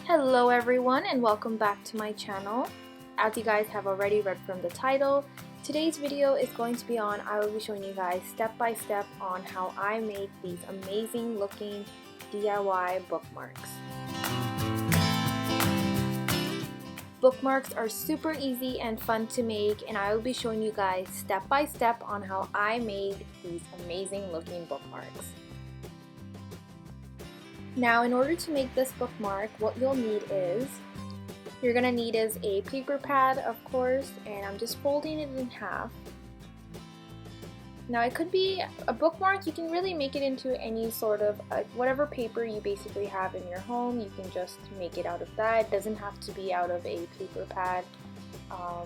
Hello everyone and welcome back to my channel. As you guys have already read from the title, today's video is going to be on, I will be showing you guys step by step on how I make these amazing looking DIY bookmarks. Bookmarks are super easy and fun to make, and I will be showing you guys step by step on how I made these amazing looking bookmarks. Now, in order to make this bookmark, what you'll need is, you're gonna need is a paper pad, of course, and I'm just folding it in half. Now, it could be a bookmark. You can really make it into any sort of whatever paper you basically have in your home. You can just make it out of that. It doesn't have to be out of a paper pad.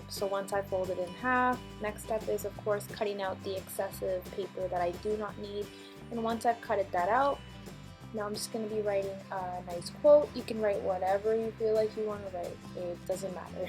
So once I fold it in half, next step is, of course, cutting out the excessive paper that I do not need. And once I've cutted that out, now I'm just going to be writing a nice quote. You can write whatever you feel like you want to write. It doesn't matter.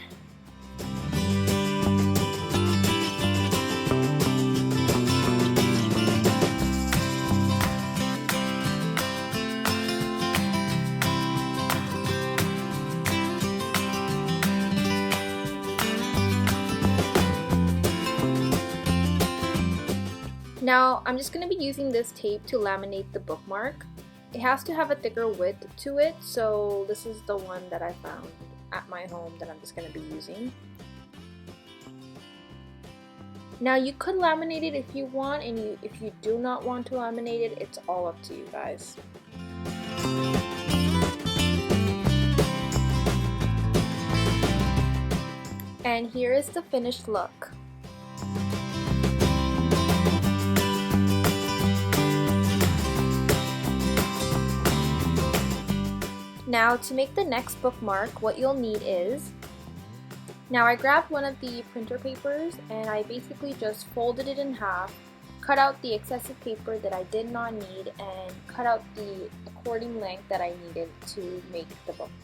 Now I'm just going to be using this tape to laminate the bookmark. It has to have a thicker width to it, so this is the one that I found at my home that I'm just going to be using. Now you could laminate it if you want, and if you do not want to laminate it, it's all up to you guys. And here is the finished look. Now to make the next bookmark, what you'll need is, now I grabbed one of the printer papers and I basically just folded it in half, cut out the excessive paper that I did not need, and cut out the according length that I needed to make the bookmark.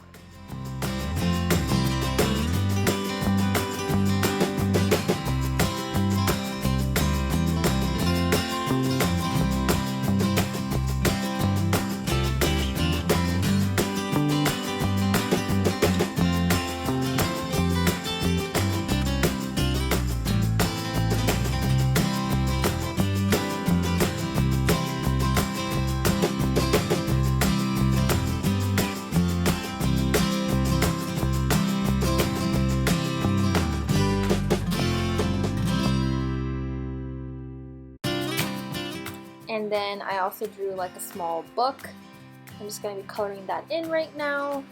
And then I also drew like a small book. I'm just going to be coloring that in right now.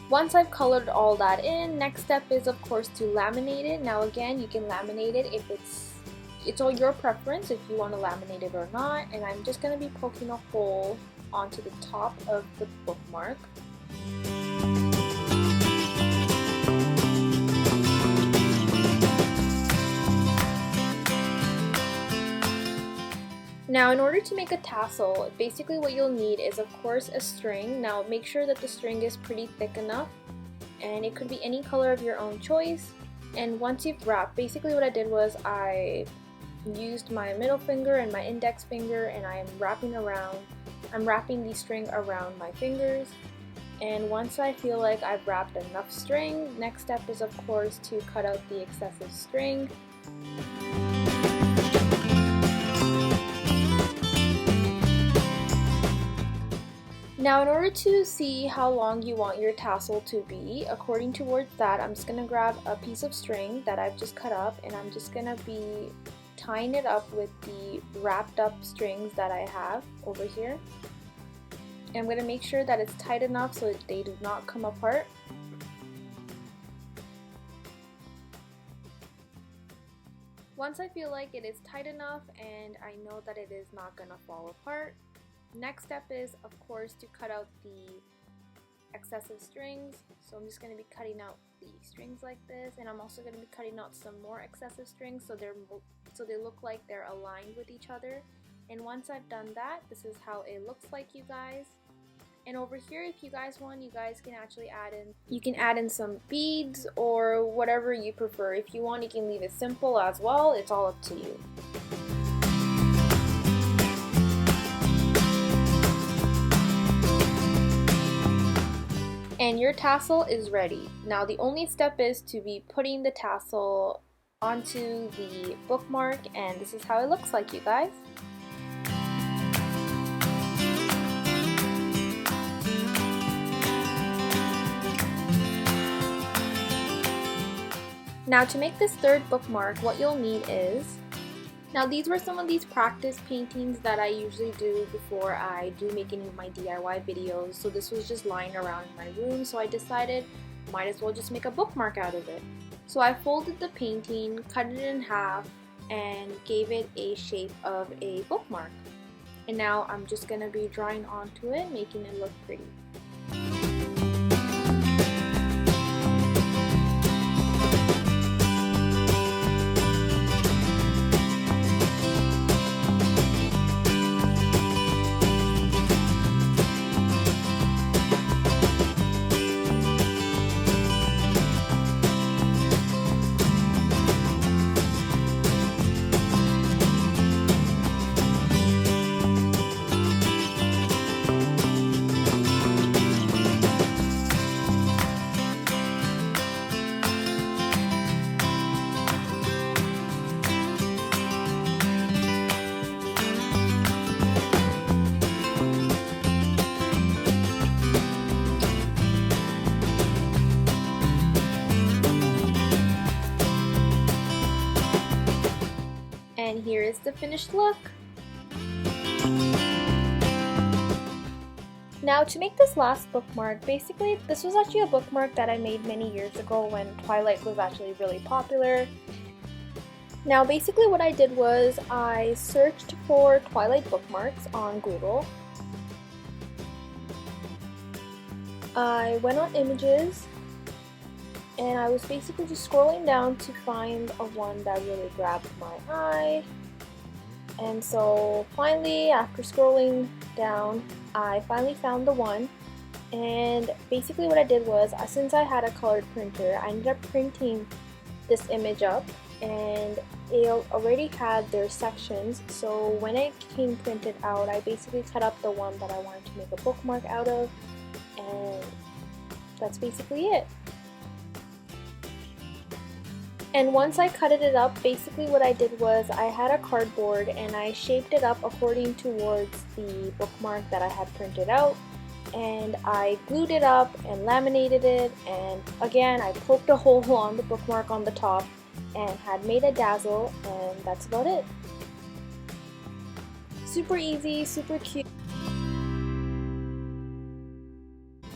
Once I've colored all that in, next step is, of course, to laminate it. Now again, you can laminate it if it's all your preference if you want to laminate it or not. And I'm just going to be poking a hole onto the top of the bookmark. Now, in order to make a tassel, basically what you'll need is, of course, a string. Now, make sure that the string is pretty thick enough, and it could be any color of your own choice. And once you've wrapped, basically what I did was I used my middle finger and my index finger, and I'm wrapping the string around my fingers. And once I feel like I've wrapped enough string, next step is, of course, to cut out the excessive string. Now, in order to see how long you want your tassel to be, according towards that, I'm just going to grab a piece of string that I've just cut up, and I'm just going to be tying it up with the wrapped up strings that I have over here. And I'm going to make sure that it's tight enough so that they do not come apart. Once I feel like it is tight enough and I know that it is not gonna fall apart, next step is, of course, to cut out the excessive strings. So I'm just going to be cutting out the strings like this, and I'm also going to be cutting out some more excessive strings so they look like they're aligned with each other. And once I've done that, this is how it looks like, you guys. And over here, if you guys want, you guys can actually add in some beads or whatever you prefer. If you want, you can leave it simple as well. It's all up to you. And your tassel is ready. Now the only step is to be putting the tassel onto the bookmark, and this is how it looks like, you guys. Now to make this third bookmark, what you'll need is, now these were some of these practice paintings that I usually do before I do make any of my DIY videos. So this was just lying around in my room, so I decided might as well just make a bookmark out of it. So I folded the painting, cut it in half, and gave it a shape of a bookmark. And now I'm just going to be drawing onto it, making it look pretty. And here is the finished look. Now to make this last bookmark, basically this was actually a bookmark that I made many years ago when Twilight was actually really popular. Now basically what I did was I searched for Twilight bookmarks on Google. I went on images and I was basically just scrolling down to find a one that really grabbed my eye. And so finally, after scrolling down, I finally found the one. And basically what I did was, since I had a colored printer, I ended up printing this image up, and it already had their sections. So when it came printed out, I basically cut up the one that I wanted to make a bookmark out of, and that's basically it. And once I cut it up, basically what I did was I had a cardboard and I shaped it up according towards the bookmark that I had printed out, and I glued it up and laminated it, and again I poked a hole on the bookmark on the top and had made a dazzle, and that's about it. Super easy, super cute.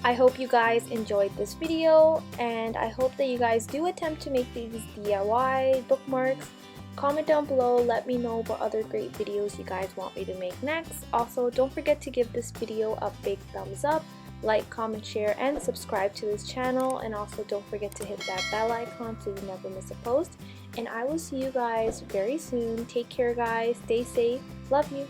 I hope you guys enjoyed this video, and I hope that you guys do attempt to make these DIY bookmarks. Comment down below, let me know what other great videos you guys want me to make next. Also, don't forget to give this video a big thumbs up, like, comment, share, and subscribe to this channel. And also don't forget to hit that bell icon so you never miss a post. And I will see you guys very soon. Take care, guys. Stay safe. Love you.